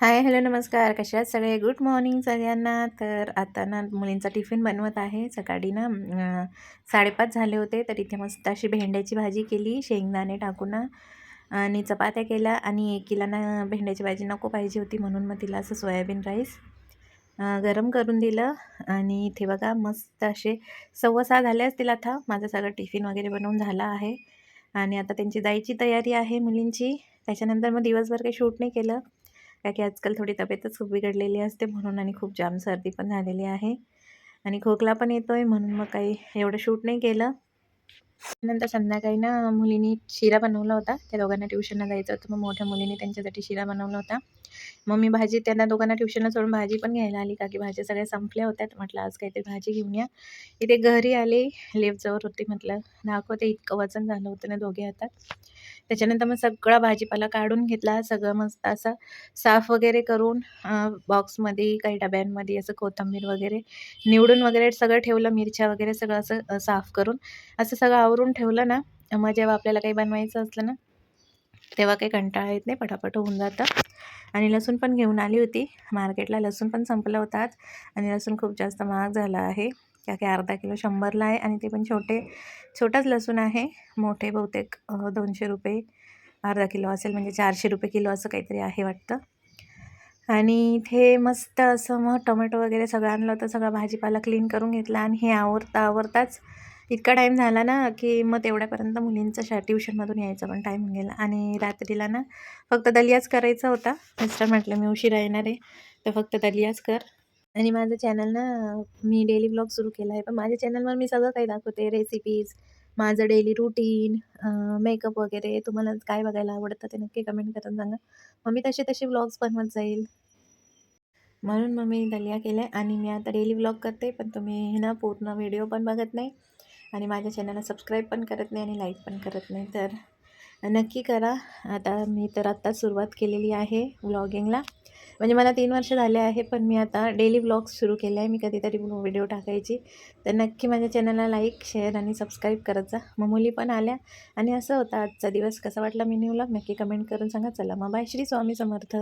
हाय, hello, नमस्कार. कशा आहात सगळे? गुड मॉर्निंग सगळ्यांना. तर आता ना मुलींचा टिफिन बनवत आहे. सकाळी ना 5:30 झाले होते, तर इथे मस्त अशी भेंड्याची भाजी केली शेंगदाणे टाकून ना आणि चपात्या केल्या आणि एकीला ना भेंड्याची भाजी नको पाहिजे होती म्हणून मग तिला असं सोयाबीन राईस गरम करून दिलं. आणि इथे बघा मस्त असे 6:15 झाले असतील आता. माझं सगळं टिफिन वगैरे बनवून झालं आहे आणि आता त्यांची जायची तयारी आहे मुलींची. त्याच्यानंतर मग दिवसभर काही शूट नाही केलं, का की आजकाल थोडी तब्येतच खूप बिघडलेली असते म्हणून, आणि खूप जाम सर्दी पण झालेली आहे आणि खोकला पण येतोय म्हणून मग काही एवढं शूट नाही केलं. नंतर संध्याकाळी ना मुलींनी शिरा बनवला होता. त्या दोघांना ट्युशनला जायचं होतं, मग मोठ्या मुलीने त्यांच्यासाठी शिरा बनवला होता. मग मी भाजी त्यांना दोघांना ट्युशनला सोडून भाजी पण घ्यायला आली, का की भाज्या सगळ्या संपल्या होत्या. म्हटलं आज काहीतरी भाजी घेऊन या. इथे घरी आले, लिफ्टजवळ होती, म्हटलं दाखवते. इतकं वजन झालं होतं ना दोघे हातात. त्याच्यानंतर मग सगळा भाजीपाला काढून घेतला. सगळं मस्त असं साफ वगैरे करून बॉक्समध्ये काही डब्यांमध्ये असं कोथिंबीर वगैरे निवडून वगैरे सगळं ठेवलं. मिरच्या वगैरे सगळं असं साफ करून असं सगळं आवरून ठेवलं ना, मग जेव्हा आपल्याला काही बनवायचं असलं ना, तेव्हा काही कंटाळा येत नाही, पटापट होऊन जातं. आणि लसूण पण घेऊन आली होती मार्केटला. लसूण पण संपला होता आज, आणि लसूण खूप जास्त महाग झाला आहे, का की अर्धा किलो 100ला आहे आणि ते पण छोटाच लसूण आहे. मोठे बहुतेक 200 रुपये अर्धा किलो असेल, म्हणजे 400 रुपये किलो असं काहीतरी आहे वाटतं. आणि इथे मस्त असं मग टोमॅटो वगैरे सगळं आणलं होतं. सगळा भाजीपाला क्लीन करून घेतला आणि हे आवरताच इतका टाईम झाला ना, की मग तेवढ्यापर्यंत मुलींचं ट्युशनमधून यायचा पण टाईम गेला. आणि रात्रीला ना फक्त दलियाच करायचा होता. मिस्टर म्हटलं मी उशिरा येणार आहे, तर फक्त दलियाच कर. आणि माझं चॅनल ना, मी डेली ब्लॉग सुरू केला आहे, पण माझ्या चॅनलवर मी सगळं काही दाखवते, रेसिपीज, माझं डेली रुटीन, मेकअप वगैरे. तुम्हाला काय बघायला आवडतं ते नक्की कमेंट करून सांगा. मग मी तसे ब्लॉग्स बनवत जाईल. म्हणून मग मी दलिया केलं आहे आणि मी आता डेली व्लॉग करते, पण तुम्ही ना पूर्ण व्हिडिओ पण बघत नाही आणि माझ्या चॅनलला सबस्क्राईब पण करत नाही आणि लाईक पण करत नाही, तर नक्की करा. आता मी तर आत्ताच सुरुवात केलेली आहे व्लॉगिंगला. म्हणजे मला 3 वर्ष झाले आहे, पण मी आता डेली व्लॉग्स सुरू केले आहे. मी कधीतरी व्हिडिओ टाकायची, तर नक्की माझ्या चॅनलला लाईक, शेअर आणि सबस्क्राईब करत जा. मग मुली पण आल्या आणि असं होता आजचा दिवस. कसा वाटला मिनी व्लॉग नक्की कमेंट करून सांगा. चला मग बाय. श्री स्वामी समर्थ.